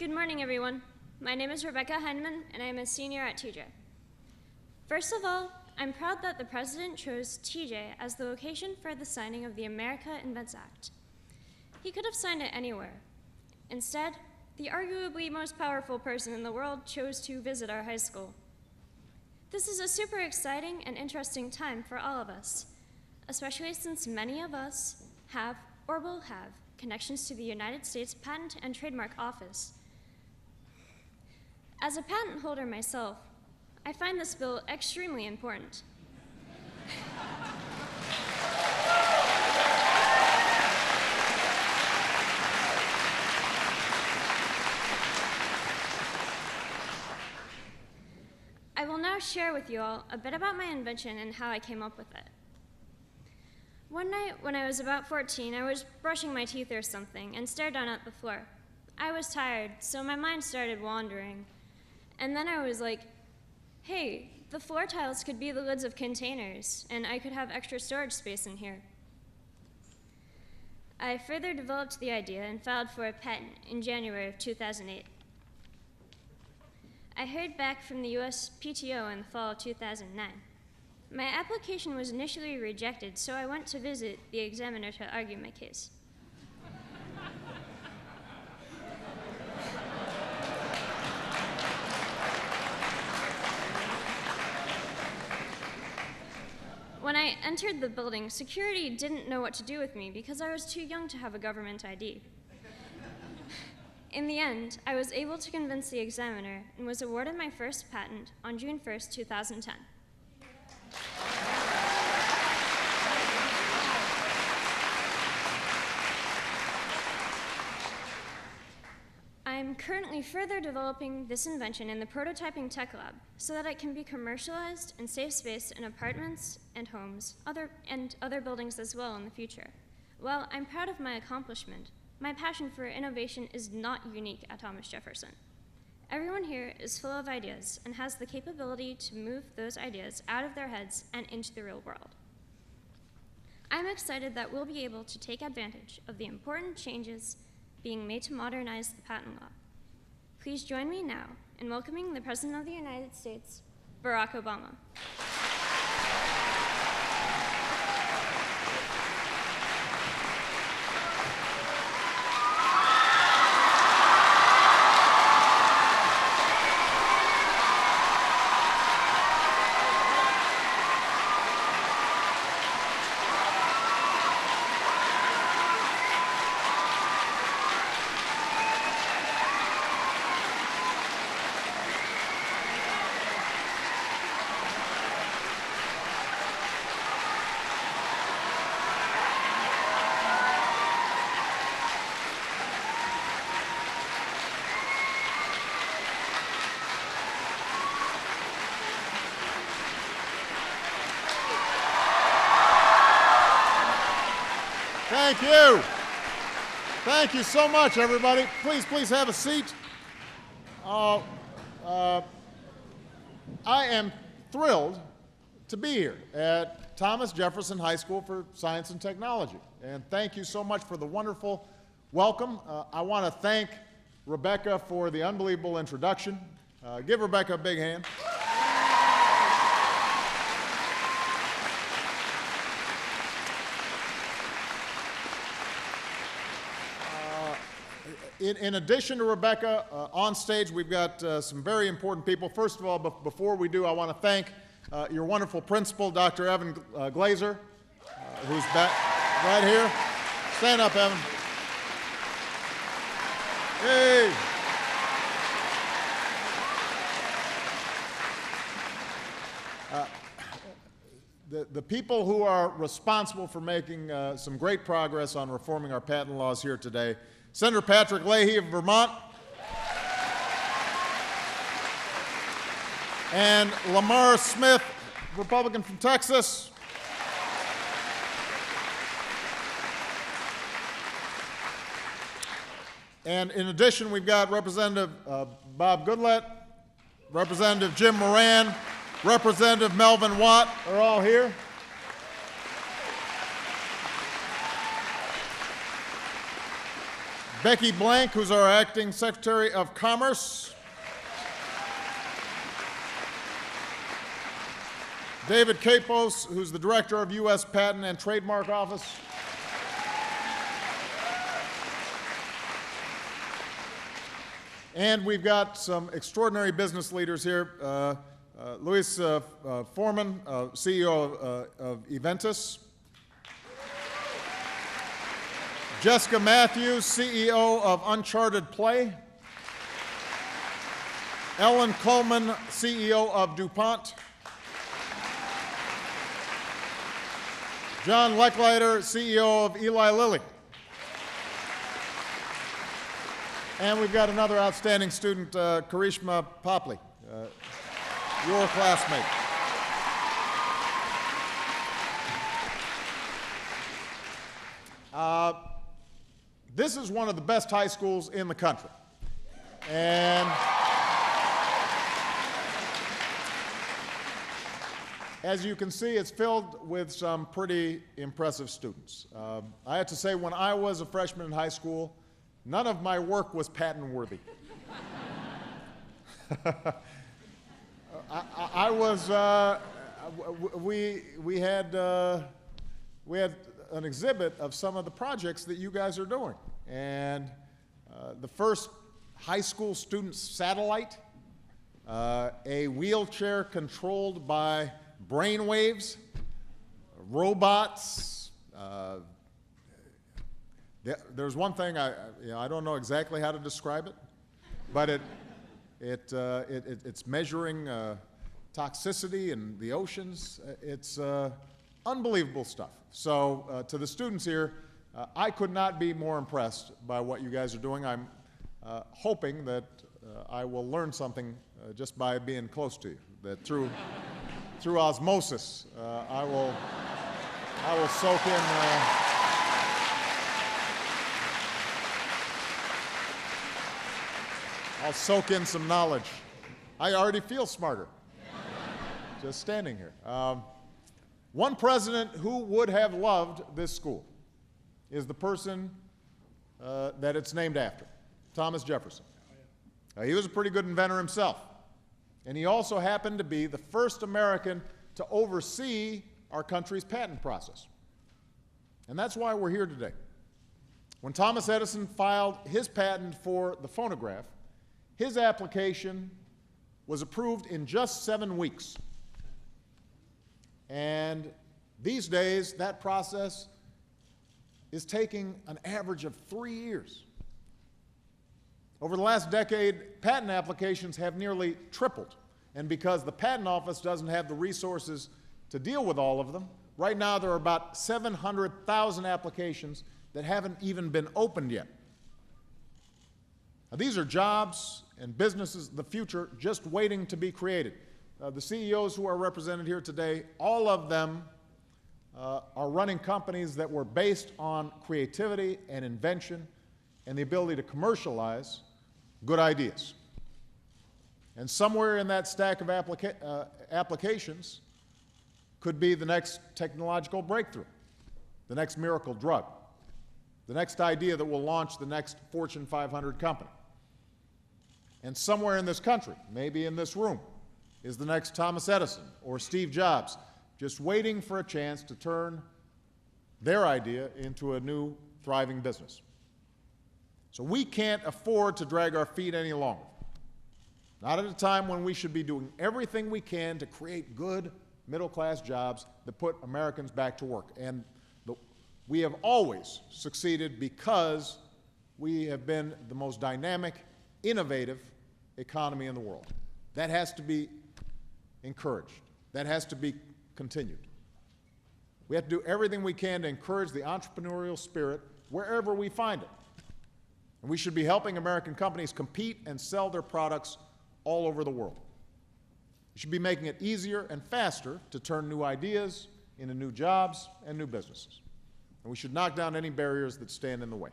Good morning, everyone. My name is Rebecca Heineman, and I am a senior at TJ. First of all, I'm proud that the President chose TJ as the location for the signing of the America Invents Act. He could have signed it anywhere. Instead, the arguably most powerful person in the world chose to visit our high school. This is a super exciting and interesting time for all of us, especially since many of us have or will have connections to the United States Patent and Trademark Office. As a patent holder myself, I find this bill extremely important. I will now share with you all a bit about my invention and how I came up with it. One night when I was about 14, I was brushing my teeth or something and stared down at the floor. I was tired, so my mind started wandering. And then I was like, hey, the floor tiles could be the lids of containers, and I could have extra storage space in here. I further developed the idea and filed for a patent in January of 2008. I heard back from the USPTO in the fall of 2009. My application was initially rejected, so I went to visit the examiner to argue my case. When I entered the building, security didn't know what to do with me because I was too young to have a government ID. In the end, I was able to convince the examiner and was awarded my first patent on June 1st, 2010. I'm currently further developing this invention in the prototyping tech lab so that it can be commercialized and save space in apartments and homes, and other buildings as well in the future. While I'm proud of my accomplishment, my passion for innovation is not unique at Thomas Jefferson. Everyone here is full of ideas and has the capability to move those ideas out of their heads and into the real world. I'm excited that we'll be able to take advantage of the important changes being made to modernize the patent law. Please join me now in welcoming the President of the United States, Barack Obama. Thank you. Thank you so much, everybody. Please have a seat. I am thrilled to be here at Thomas Jefferson High School for Science and Technology. And thank you so much for the wonderful welcome. I want to thank Rebecca for the unbelievable introduction. Give Rebecca a big hand. In addition to Rebecca, on stage we've got some very important people. First of all, before we do, I want to thank your wonderful principal, Dr. Evan Glazer, who's back right here. Stand up, Evan. Hey. The people who are responsible for making some great progress on reforming our patent laws here today: Senator Patrick Leahy of Vermont, and Lamar Smith, Republican from Texas. And in addition, we've got Representative Bob Goodlatte, Representative Jim Moran, Representative Melvin Watt are all here. Becky Blank, who's our acting Secretary of Commerce. David Capos, who's the Director of U.S. Patent and Trademark Office. And we've got some extraordinary business leaders here. Luis Foreman, CEO of Eventus. Jessica Matthews, CEO of Uncharted Play. Ellen Coleman, CEO of DuPont. John Lechleiter, CEO of Eli Lilly. And we've got another outstanding student, Karishma Popley, your classmate. This is one of the best high schools in the country. And as you can see, it's filled with some pretty impressive students. I have to say, when I was a freshman in high school, none of my work was patent-worthy. We had an exhibit of some of the projects that you guys are doing. And the first high school student satellite, a wheelchair controlled by brain waves, robots. There's one thing, I don't know exactly how to describe it, but it's measuring toxicity in the oceans. It's unbelievable stuff. So to the students here, I could not be more impressed by what you guys are doing. I'm hoping that I will learn something just by being close to you, that through osmosis, I will soak in I'll soak in some knowledge. I already feel smarter just standing here. One president who would have loved this school is the person that it's named after, Thomas Jefferson. He was a pretty good inventor himself. And he also happened to be the first American to oversee our country's patent process. And that's why we're here today. When Thomas Edison filed his patent for the phonograph, his application was approved in just 7 weeks. And these days, that process is taking an average of 3 years. Over the last decade, patent applications have nearly tripled. And because the Patent Office doesn't have the resources to deal with all of them, right now there are about 700,000 applications that haven't even been opened yet. Now, these are jobs and businesses of the future just waiting to be created. The CEOs who are represented here today, all of them are running companies that were based on creativity and invention and the ability to commercialize good ideas. And somewhere in that stack of applications could be the next technological breakthrough, the next miracle drug, the next idea that will launch the next Fortune 500 company. And somewhere in this country, maybe in this room, is the next Thomas Edison or Steve Jobs, just waiting for a chance to turn their idea into a new, thriving business. So we can't afford to drag our feet any longer. Not at a time when we should be doing everything we can to create good middle-class jobs that put Americans back to work. And we have always succeeded because we have been the most dynamic, innovative economy in the world. That has to be encouraged. That has to be continued. We have to do everything we can to encourage the entrepreneurial spirit wherever we find it. And we should be helping American companies compete and sell their products all over the world. We should be making it easier and faster to turn new ideas into new jobs and new businesses. And we should knock down any barriers that stand in the way.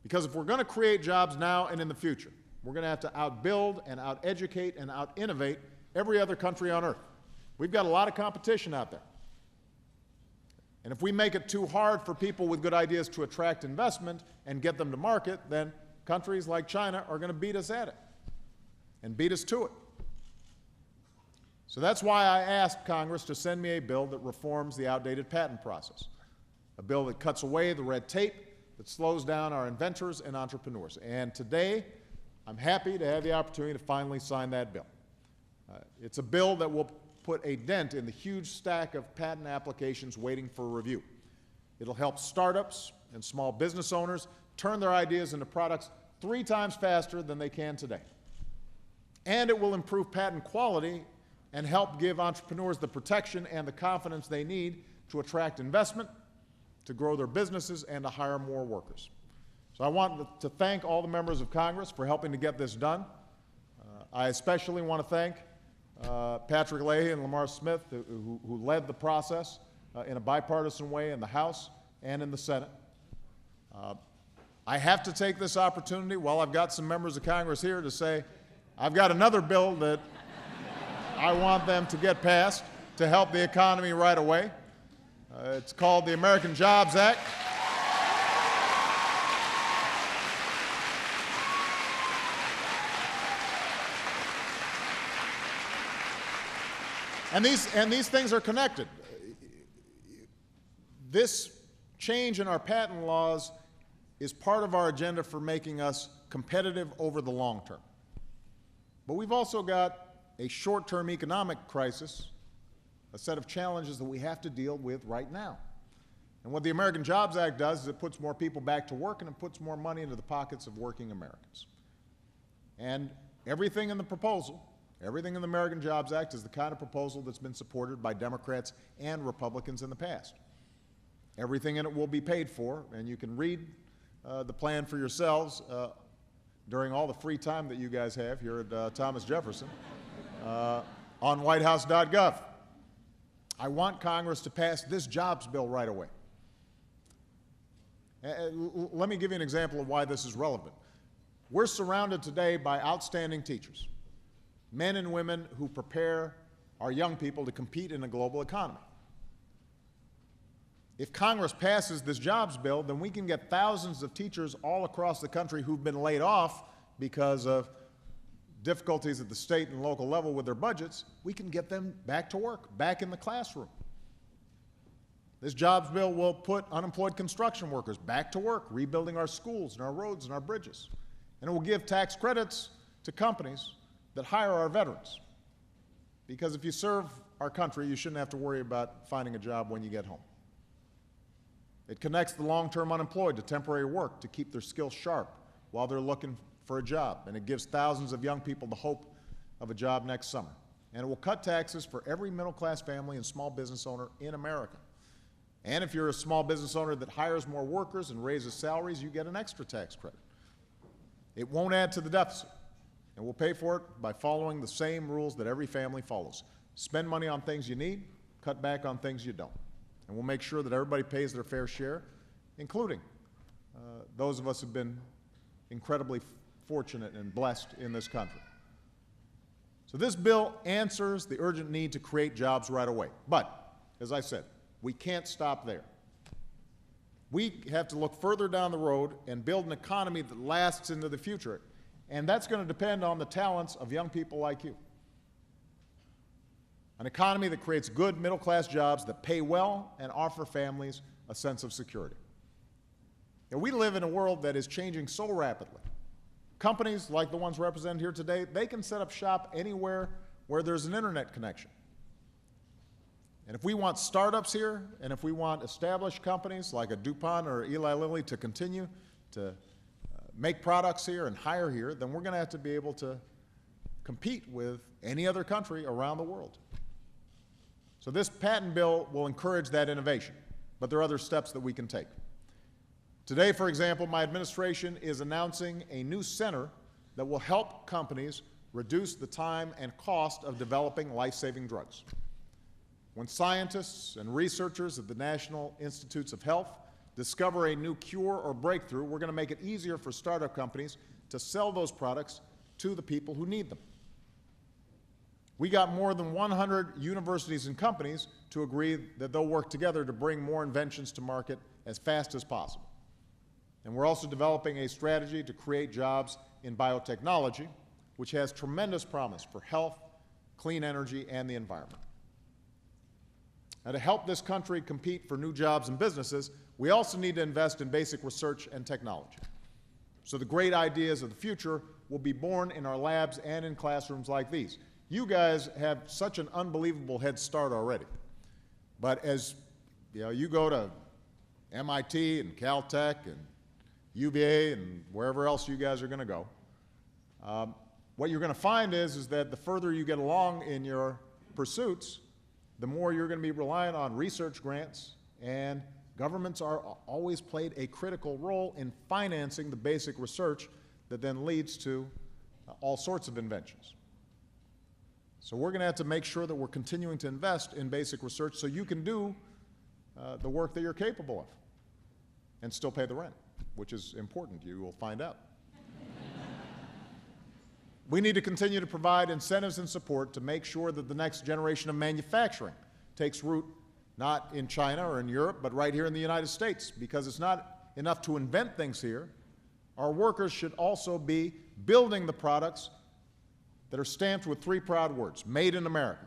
Because if we're going to create jobs now and in the future, we're going to have to outbuild and out-educate and out-innovate every other country on earth. We've got a lot of competition out there. And if we make it too hard for people with good ideas to attract investment and get them to market, then countries like China are going to beat us at it and beat us to it. So that's why I asked Congress to send me a bill that reforms the outdated patent process, a bill that cuts away the red tape that slows down our inventors and entrepreneurs. And today, I'm happy to have the opportunity to finally sign that bill. It's a bill that will put a dent in the huge stack of patent applications waiting for review. It'll help startups and small business owners turn their ideas into products 3 times faster than they can today. And it will improve patent quality and help give entrepreneurs the protection and the confidence they need to attract investment, to grow their businesses, and to hire more workers. So I want to thank all the members of Congress for helping to get this done. I especially want to thank Patrick Leahy and Lamar Smith, who led the process in a bipartisan way in the House and in the Senate. I have to take this opportunity, while I've got some members of Congress here, to say I've got another bill that I want them to get passed to help the economy right away. It's called the American Jobs Act. And these things are connected. This change in our patent laws is part of our agenda for making us competitive over the long term. But we've also got a short-term economic crisis, a set of challenges that we have to deal with right now. And what the American Jobs Act does is it puts more people back to work and it puts more money into the pockets of working Americans. And everything in the proposal, everything in the American Jobs Act is the kind of proposal that's been supported by Democrats and Republicans in the past. Everything in it will be paid for, and you can read the plan for yourselves during all the free time that you guys have here at Thomas Jefferson on whitehouse.gov. I want Congress to pass this jobs bill right away. Let me give you an example of why this is relevant. We're surrounded today by outstanding teachers, men and women who prepare our young people to compete in a global economy. If Congress passes this jobs bill, then we can get thousands of teachers all across the country who've been laid off because of difficulties at the state and local level with their budgets. We can get them back to work, back in the classroom. This jobs bill will put unemployed construction workers back to work, rebuilding our schools and our roads and our bridges. And it will give tax credits to companies that hire our veterans. Because if you serve our country, you shouldn't have to worry about finding a job when you get home. It connects the long-term unemployed to temporary work to keep their skills sharp while they're looking for a job. And it gives thousands of young people the hope of a job next summer. And it will cut taxes for every middle-class family and small business owner in America. And if you're a small business owner that hires more workers and raises salaries, you get an extra tax credit. It won't add to the deficit. And we'll pay for it by following the same rules that every family follows. Spend money on things you need, cut back on things you don't. And we'll make sure that everybody pays their fair share, including those of us who've been incredibly fortunate and blessed in this country. So this bill answers the urgent need to create jobs right away. But, as I said, we can't stop there. We have to look further down the road and build an economy that lasts into the future. And that's going to depend on the talents of young people like you. An economy that creates good middle-class jobs that pay well and offer families a sense of security. And we live in a world that is changing so rapidly. Companies like the ones represented here today, they can set up shop anywhere where there's an internet connection. And if we want startups here, and if we want established companies like a DuPont or Eli Lilly to continue to make products here and hire here, then we're going to have to be able to compete with any other country around the world. So this patent bill will encourage that innovation, but there are other steps that we can take. Today, for example, my administration is announcing a new center that will help companies reduce the time and cost of developing life-saving drugs. When scientists and researchers at the National Institutes of Health discover a new cure or breakthrough, we're going to make it easier for startup companies to sell those products to the people who need them. We got more than 100 universities and companies to agree that they'll work together to bring more inventions to market as fast as possible. And we're also developing a strategy to create jobs in biotechnology, which has tremendous promise for health, clean energy, and the environment. Now, to help this country compete for new jobs and businesses, we also need to invest in basic research and technology. So the great ideas of the future will be born in our labs and in classrooms like these. You guys have such an unbelievable head start already. But as you go to MIT and Caltech and UVA and wherever else you guys are going to go, what you're going to find is that the further you get along in your pursuits, the more you're going to be reliant on research grants, and governments are always played a critical role in financing the basic research that then leads to all sorts of inventions. So we're going to have to make sure that we're continuing to invest in basic research so you can do the work that you're capable of and still pay the rent, which is important. You will find out. We need to continue to provide incentives and support to make sure that the next generation of manufacturing takes root not in China or in Europe, but right here in the United States, because it's not enough to invent things here. Our workers should also be building the products that are stamped with three proud words: Made in America.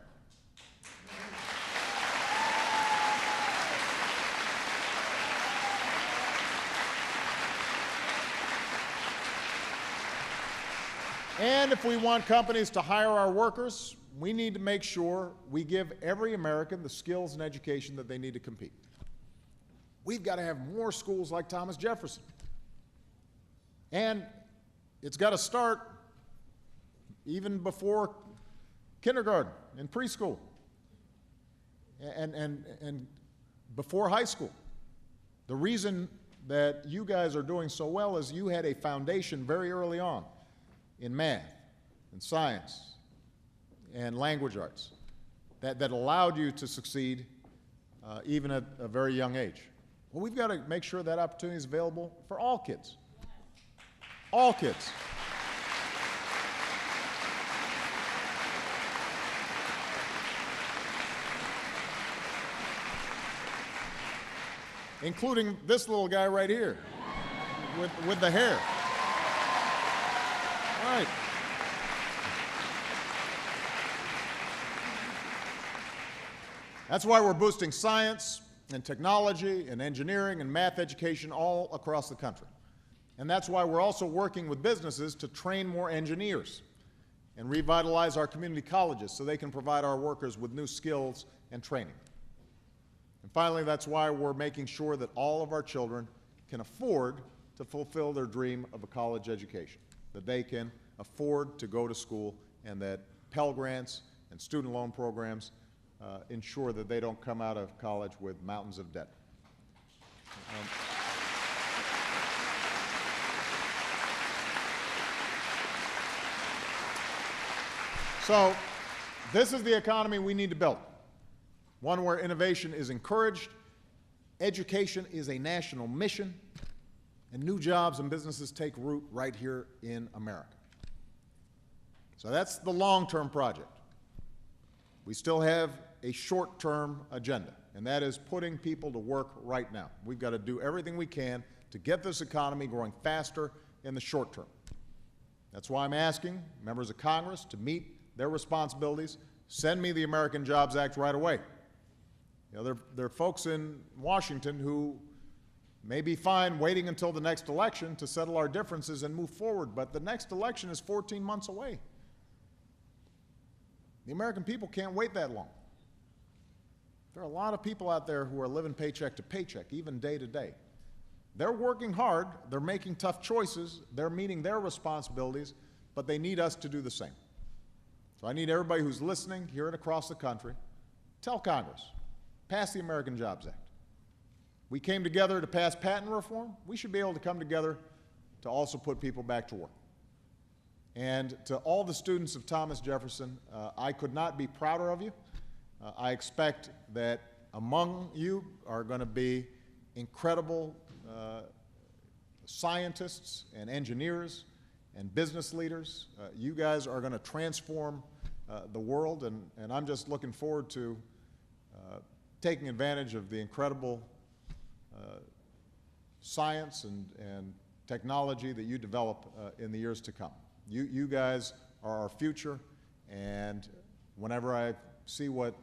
And if we want companies to hire our workers, we need to make sure we give every American the skills and education that they need to compete. We've got to have more schools like Thomas Jefferson. And it's got to start even before kindergarten and preschool and before high school. The reason that you guys are doing so well is you had a foundation very early on in math and science and language arts that allowed you to succeed even at a very young age. Well, we've got to make sure that opportunity is available for all kids. All kids. Including this little guy right here with the hair. Right. That's why we're boosting science and technology and engineering and math education all across the country. And that's why we're also working with businesses to train more engineers and revitalize our community colleges so they can provide our workers with new skills and training. And finally, that's why we're making sure that all of our children can afford to fulfill their dream of a college education, that they can afford to go to school, and that Pell Grants and student loan programs ensure that they don't come out of college with mountains of debt. So this is the economy we need to build, one where innovation is encouraged, education is a national mission, and new jobs and businesses take root right here in America. So that's the long-term project. We still have a short-term agenda, and that is putting people to work right now. We've got to do everything we can to get this economy growing faster in the short term. That's why I'm asking members of Congress to meet their responsibilities. Send me the American Jobs Act right away. There are folks in Washington who may be fine waiting until the next election to settle our differences and move forward, but the next election is 14 months away. The American people can't wait that long. There are a lot of people out there who are living paycheck to paycheck, even day to day. They're working hard, they're making tough choices, they're meeting their responsibilities, but they need us to do the same. So I need everybody who's listening here and across the country, tell Congress, pass the American Jobs Act. We came together to pass patent reform. We should be able to come together to also put people back to work. And to all the students of Thomas Jefferson, I could not be prouder of you. I expect that among you are going to be incredible scientists and engineers and business leaders. You guys are going to transform the world, and I'm just looking forward to taking advantage of the incredible science and technology that you develop in the years to come. You guys are our future, and whenever I see what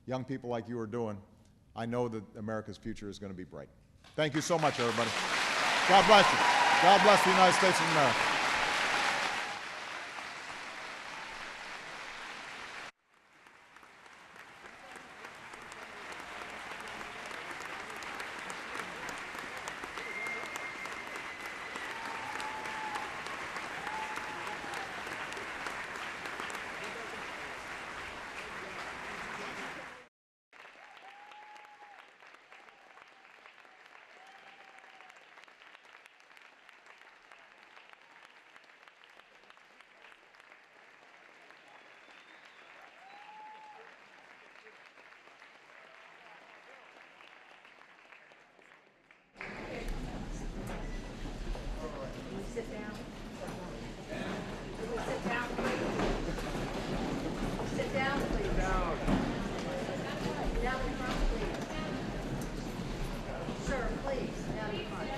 young people like you are doing, I know that America's future is going to be bright. Thank you so much, everybody. God bless you. God bless the United States of America. Sit down. Sit down, please. Sit down, please. Down. Down in front, please. Sir, please, down in front.